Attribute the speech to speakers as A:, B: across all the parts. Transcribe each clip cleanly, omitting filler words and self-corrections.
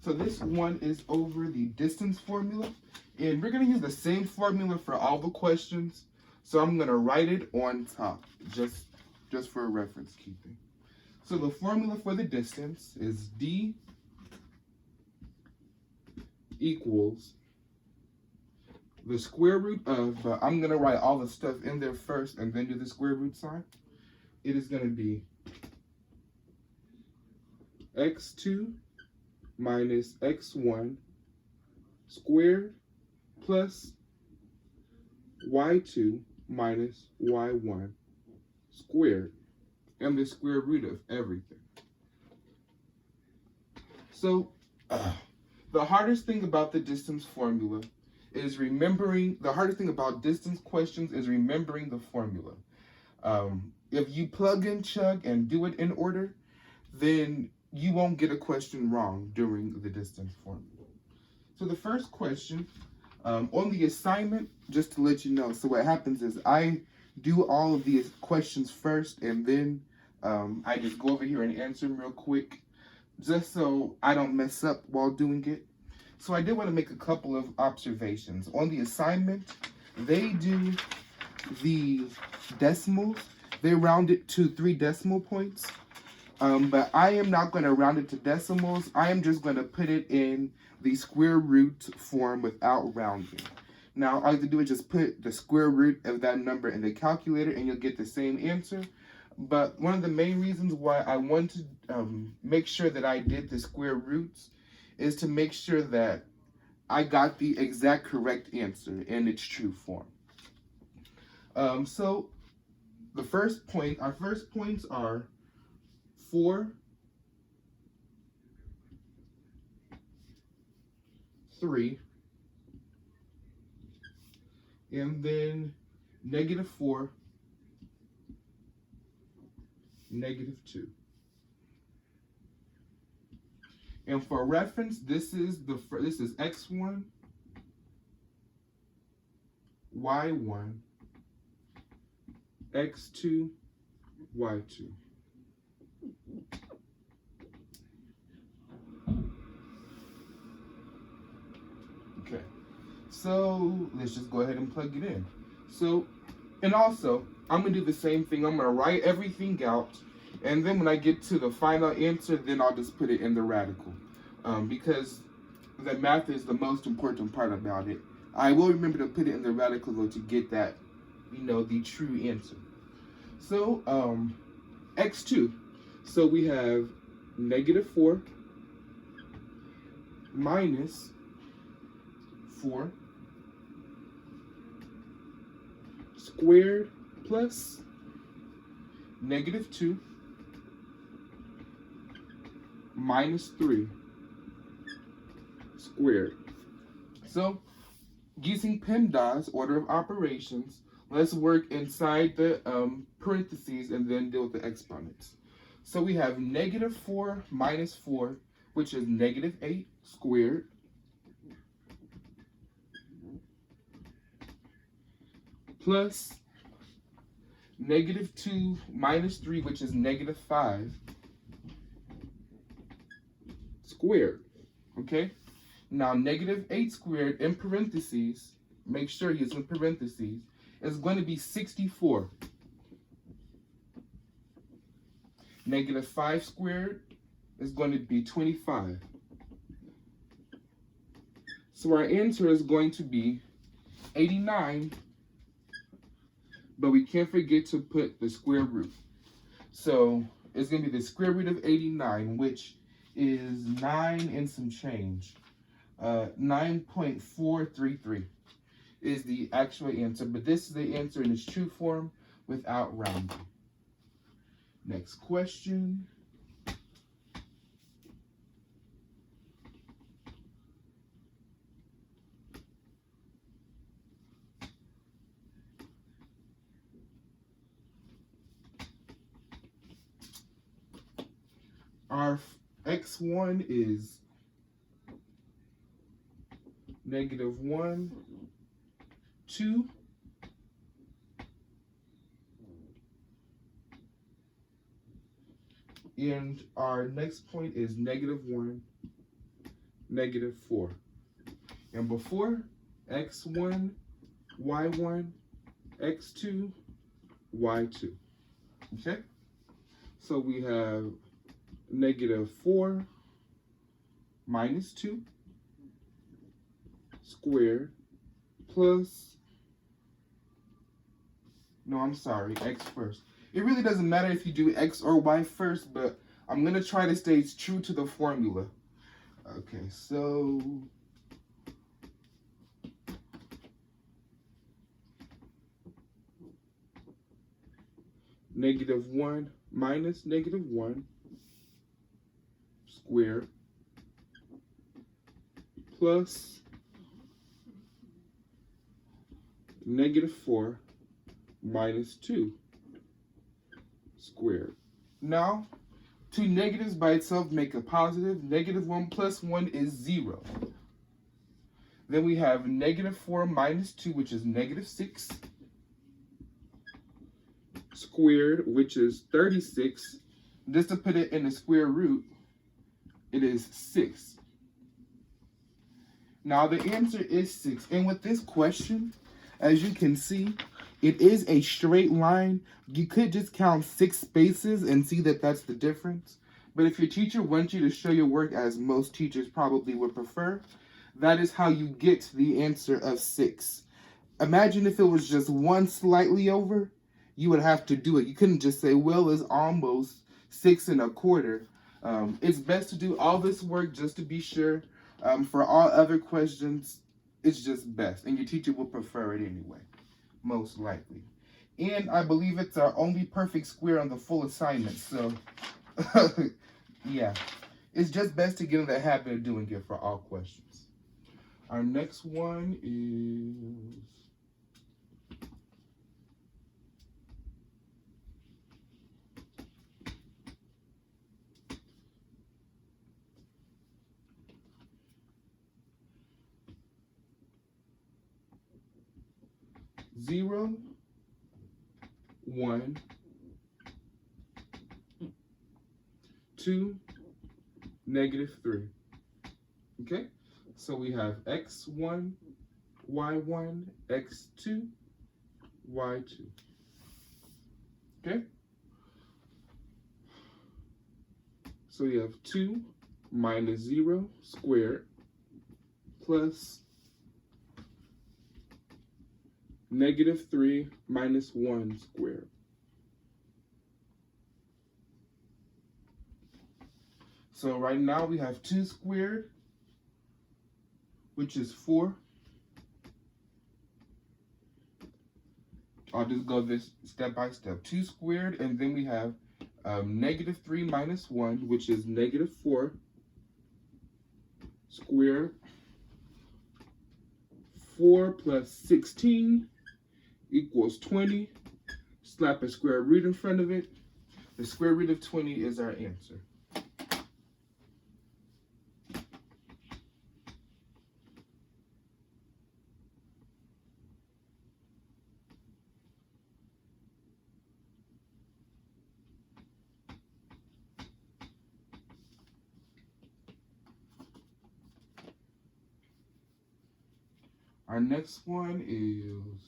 A: So this one is over the distance formula. And we're going to use the same formula for all the questions. So I'm going to write it on top, just for a reference keeping. So the formula for the distance is D equals the square root of, but I'm going to write all the stuff in there first and then do the square root sign. It is going to be x2 minus x1 squared plus y2 minus y1 squared, and the square root of everything. So the hardest thing about the distance formula is remembering, the hardest thing about distance questions is remembering the formula. If you plug and chug and do it in order, then you won't get a question wrong during the distance formula. So the first question, on the assignment, just to let you know, so what happens is I do all of these questions first, and then I just go over here and answer them real quick, just so I don't mess up while doing it. So I did want to make a couple of observations. On the assignment, they do the decimals. They round it to 3 decimal points. But I am not going to round it to decimals. I am just going to put it in the square root form without rounding. Now, all you have to do is just put the square root of that number in the calculator and you'll get the same answer. But one of the main reasons why I want to make sure that I did the square roots is to make sure that I got the exact correct answer in its true form. So the first point, our first points are 4, 3, and then -4, -2. And for reference, this is x1, y1, x2, y2. Okay, so let's just go ahead and plug it in. So, and also, I'm going to do the same thing. I'm going to write everything out, and then when I get to the final answer, then I'll just put it in the radical, because the math is the most important part about it. I will remember to put it in the radical though to get that, the true answer. So, x2. So we have -4 minus 4 squared plus -2 minus 3 squared. So, using PEMDAS, order of operations, let's work inside the parentheses and then deal with the exponents. So we have -4 minus 4, which is -8 squared, plus -2 minus 3, which is -5 squared. Okay? Now, -8 squared in parentheses, make sure you use in parentheses, is going to be 64. -5 squared is going to be 25. So our answer is going to be 89, but we can't forget to put the square root. So it's going to be the square root of 89, which is 9 and some change. 9.433 is the actual answer, but this is the answer in its true form without rounding. Next question. Our x1 is -1, 2, and our next point is -1, negative 4. And before, x1, y1, x2, y2. Okay? So we have negative 4 minus 2 squared plus, no, I'm sorry, x first. It really doesn't matter if you do x or y first, but I'm going to try to stay true to the formula. Okay, so negative 1 minus negative 1 squared plus negative 4 minus 2 squared. Now, two negatives by itself make a positive. Negative 1 plus 1 is 0. Then we have negative 4 minus 2, which is negative 6, squared, which is 36. Just to put it in the square root, it is 6. Now the answer is 6. And with this question, as you can see, it is a straight line. You could just count 6 spaces and see that that's the difference. But if your teacher wants you to show your work, as most teachers probably would prefer, that is how you get the answer of 6. Imagine if it was just 1 slightly over, you would have to do it. You couldn't just say, well, it's almost 6 1/4. It's best to do all this work just to be sure. For all other questions, it's just best. And your teacher will prefer it anyway, most likely. And I believe it's our only perfect square on the full assignment. So, yeah. It's just best to get in the habit of doing it for all questions. Our next one is 0, 1, 2, negative 3. Okay? So we have x1, y1, x2, y2. Okay? So we have 2 minus 0 squared plus negative 3 minus 1 squared. So right now we have 2 squared, which is 4. I'll just go this step by step. 2 squared, and then we have negative 3 minus 1, which is negative 4 squared. 4 plus 16 equals 20. Slap a square root in front of it. The square root of 20 is our answer. Our next one is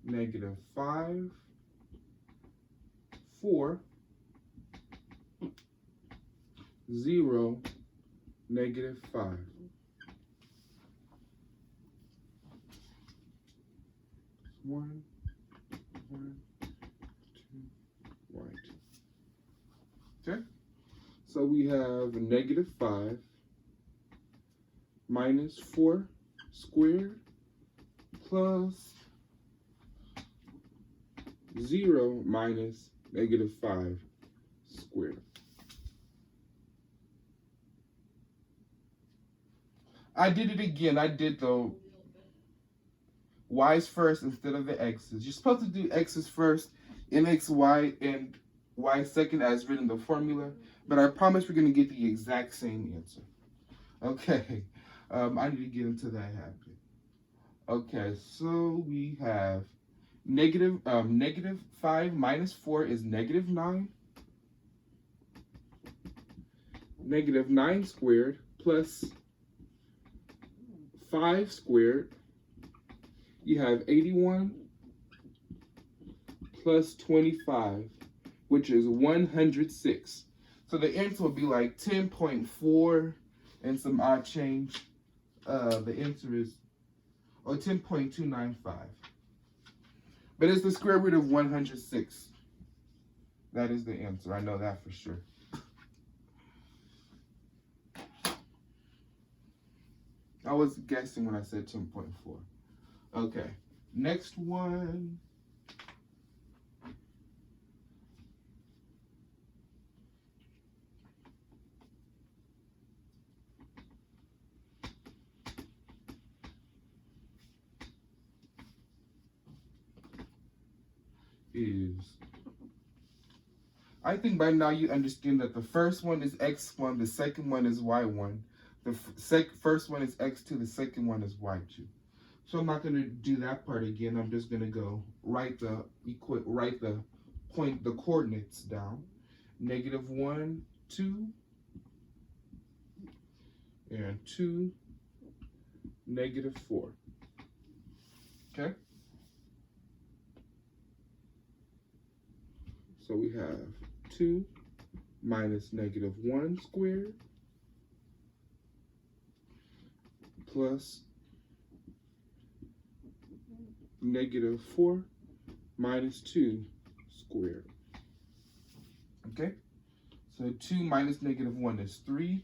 A: negative 5, 4, 0, negative 5. One, 2, right. Okay, so we have negative 5 minus 4 squared plus 0 minus negative 5 squared. I did it again. I did the y's first instead of the x's. You're supposed to do x's first, y, and y second as written in the formula, but I promise we're going to get the exact same answer. Okay. I need to get into that habit. Okay, so we have negative 5 minus 4 is negative 9. negative 9 squared plus 5 squared. You have 81 plus 25, which is 106. So the answer will be like 10.4 and some odd change. The answer is 10.295. But it's the square root of 106. That is the answer. I know that for sure. I was guessing when I said 10.4. Okay, next one. I think by now you understand that the first one is x1, the second one is y1. The first one is x2, the second one is y2. So I'm not going to do that part again. I'm just going to go write the coordinates down. Negative 1, 2, and 2, negative 4. Okay? So we have 2 minus negative 1 squared plus negative 4 minus 2 squared. Okay? So 2 minus negative 1 is 3.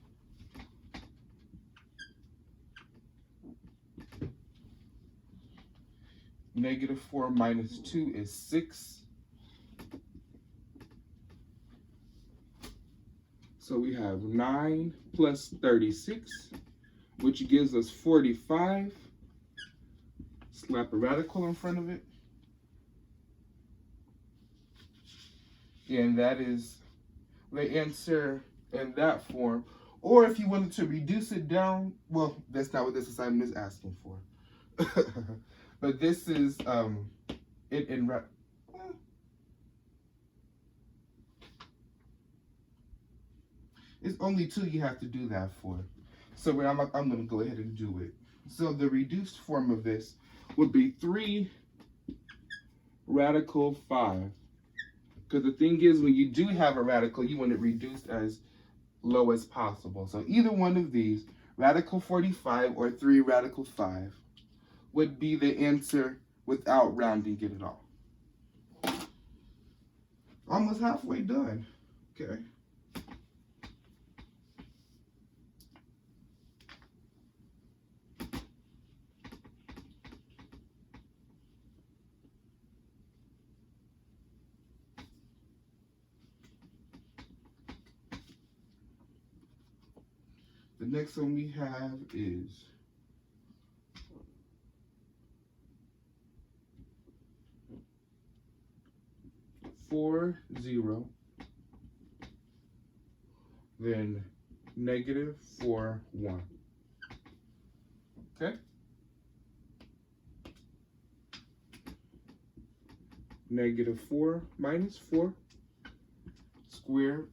A: Negative 4 minus 2 is 6. So we have 9 plus 36, which gives us 45. Slap a radical in front of it. And that is the answer in that form. Or if you wanted to reduce it down, well, that's not what this assignment is asking for. But this is it in it's only 2 you have to do that for. So I'm going to go ahead and do it. So the reduced form of this would be 3 radical 5. Because the thing is, when you do have a radical, you want it reduced as low as possible. So either one of these, radical 45 or 3 radical 5, would be the answer without rounding it at all. Almost halfway done. Okay. The next one we have is 4, 0, then negative 4, 1. Okay? Negative 4 minus 4 squared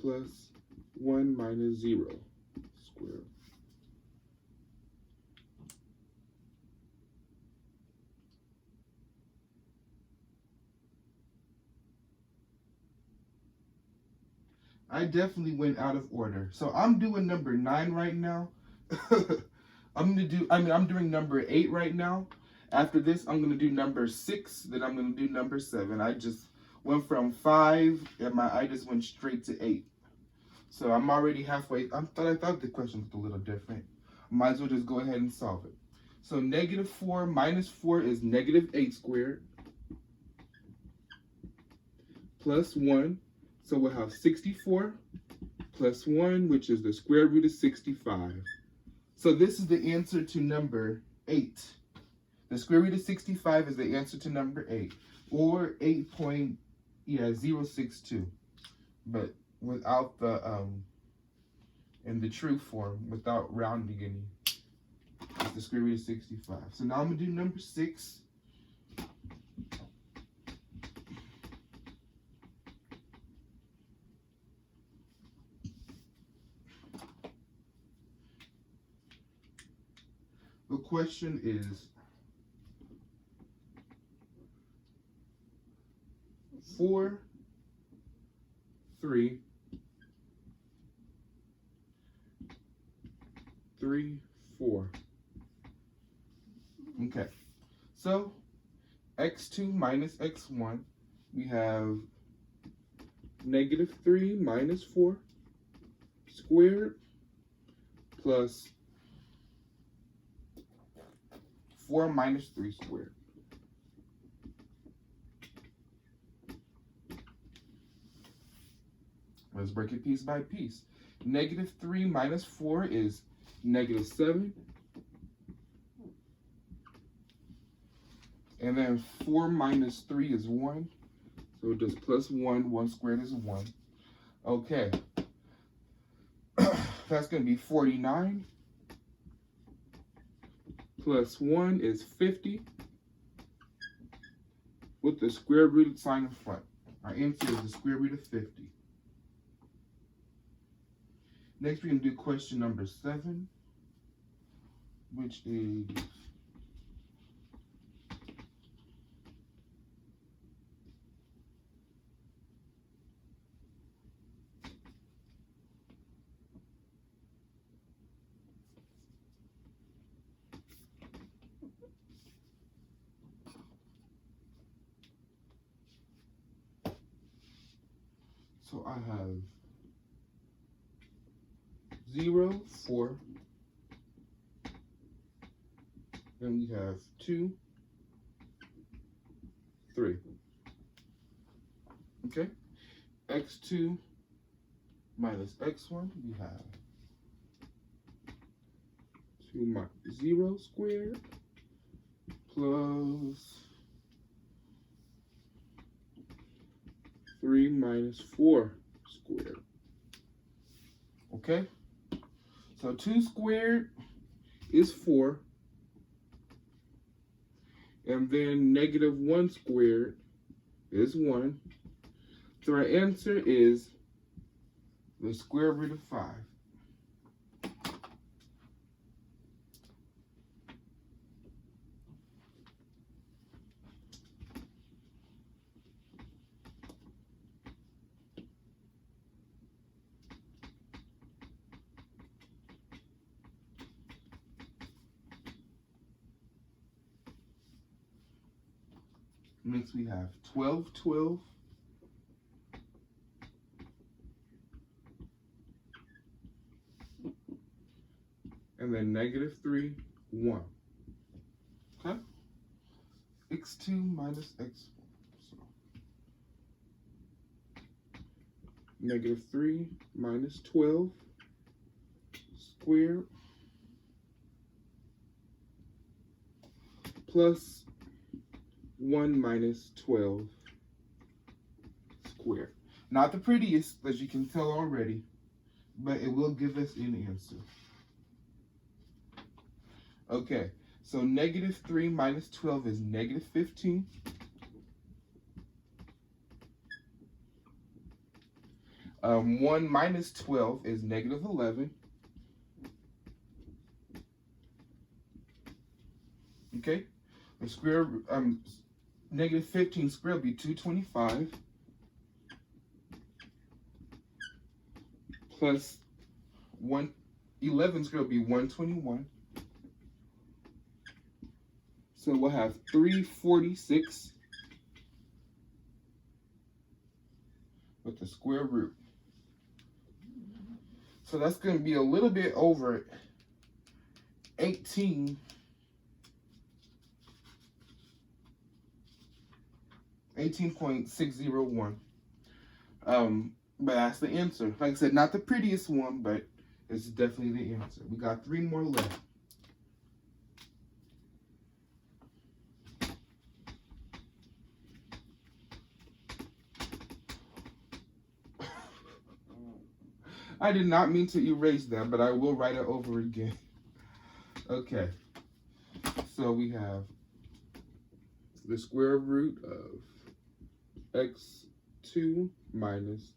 A: plus 1 minus 0 squared. I definitely went out of order. So I'm doing number 9 right now. I'm doing number 8 right now. After this, I'm going to do number 6, then I'm going to do number 7. I just went from 5 and I just went straight to 8. So I'm already halfway. I thought the question was a little different. Might as well just go ahead and solve it. So negative 4 minus 4 is negative 8 squared plus 1. So we'll have 64 plus 1, which is the square root of 65. So this is the answer to number 8. The square root of 65 is the answer to number 8, or 8.062, but without the in the true form, without rounding any. It's the square root of 65. So now I'm gonna do number 6. The question is 4, 3, 3, 4. Okay, so x2 minus x1, we have -3 minus 4 squared plus 4 minus 3 squared. Let's break it piece by piece. -3 minus 4 is -7. And then 4 minus 3 is 1. So just plus 1. 1 squared is 1. Okay. That's going to be 49. Plus 1 is 50. With the square root sign in front. Our answer is the square root of 50. Next, we're going to do question number 7, which is so I have 0, 4, then we have 2, 3. Okay, x2 minus x1, we have 2 minus 0 squared plus 3 minus 4 squared. Okay, so 2 squared is 4, and then -1 squared is 1. So our answer is the square root of 5. Next we have 12, 12. And then -3, 1. Okay? x2 minus x1. So -3 minus 12 squared plus 1 minus 12 squared. Not the prettiest, as you can tell already, but it will give us an answer. Okay, so -3 minus 12 is -15. One minus 12 is -11. Okay, the square -15 squared will be 225 plus 111 squared will be 121. So we'll have 346 with the square root. So that's going to be a little bit over 18.601. But that's the answer. Like I said, not the prettiest one, but it's definitely the answer. We got 3 more left. I did not mean to erase that, but I will write it over again. Okay, so we have the square root of x2 minus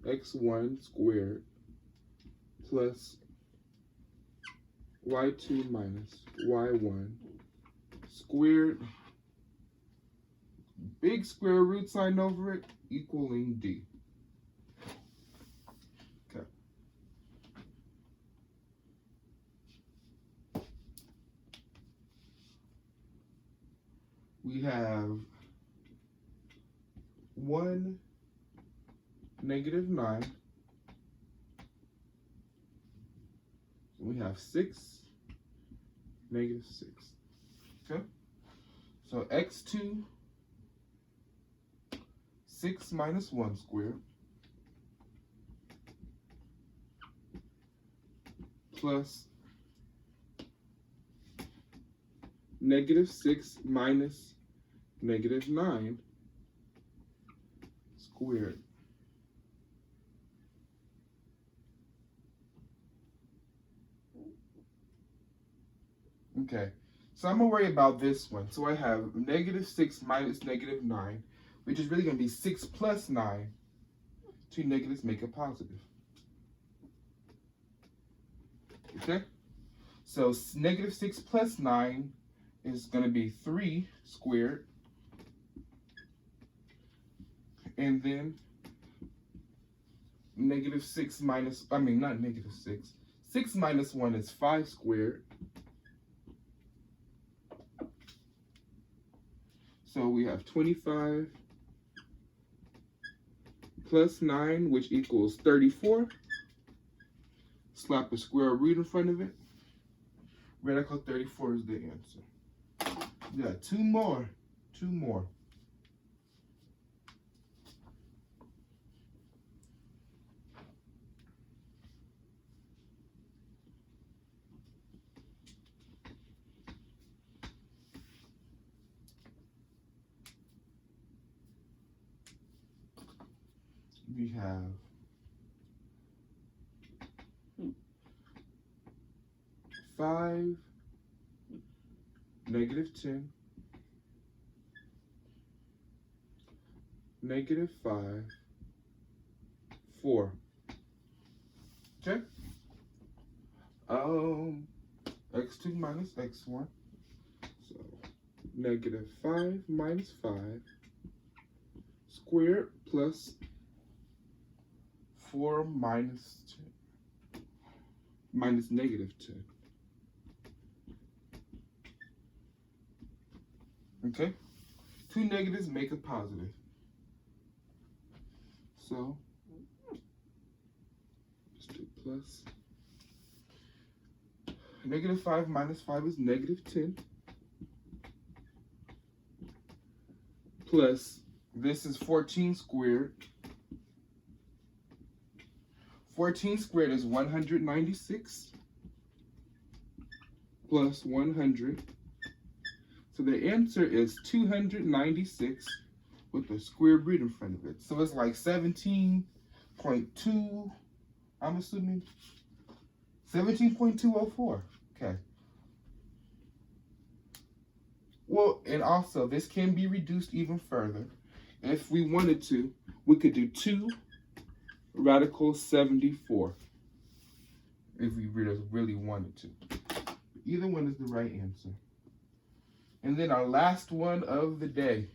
A: x1 squared plus y2 minus y1 squared, big square root sign over it, equaling d. Okay. We have 1, negative 9. We have 6, negative 6. Okay? So x2, 6 minus 1 squared, plus negative 6 minus negative 9 squared. Okay, so I'm going to worry about this one. So I have negative 6 minus negative 9, which is really going to be 6 plus 9. Two negatives make a positive. Okay, so negative 6 plus 9 is going to be 3 squared. And then negative 6 minus, I mean not negative 6. 6 minus 1 is 5 squared. So we have 25 plus 9, which equals 34. Slap a square root in front of it. Radical 34 is the answer. We got two more. We have 5, negative 10, negative 5, 4. Okay? X2 minus x1. So negative 5 minus 5 squared plus 4 minus 10 minus negative 10. Okay? Two negatives make a positive. So let's do plus. Negative 5 minus 5 is negative 10. Plus, this is 14 squared. 14 squared is 196 plus 100. So the answer is 296 with a square root in front of it. So it's like 17.2, I'm assuming 17.204. Okay. Well, and also this can be reduced even further. If we wanted to, we could do 2 radical 74 if we really wanted to. Either one is the right answer. And then our last one of the day.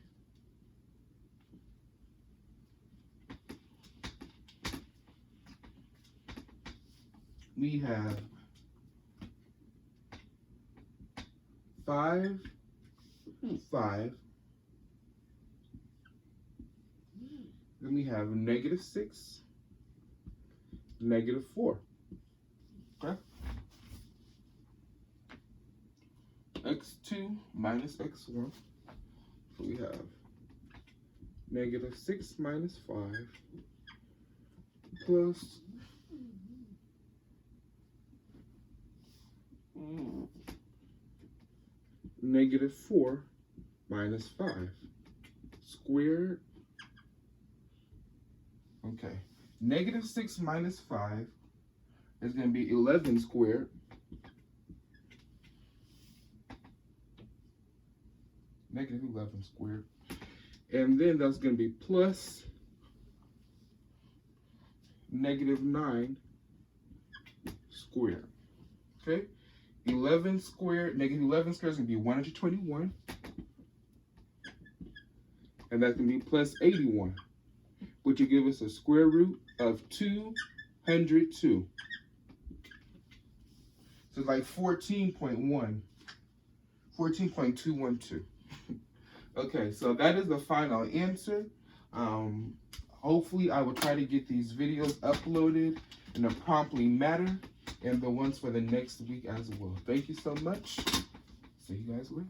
A: We have 5, 5. Then we have negative 6, negative 4. Okay? X2 minus x1. So we have negative 6 minus 5 plus negative 4 minus 5 squared. Okay, negative 6 minus 5 is going to be 11 squared. Negative 11 squared. And then that's going to be plus negative 9 squared. Okay? 11 squared, negative 11 squared is going to be 121. And that's going to be plus 81, which will give us a square root of 202. So it's like 14.1, 14.212. Okay, so that is the final answer. Hopefully I will try to get these videos uploaded in a promptly manner, and the ones for the next week as well. Thank you so much. See you guys later.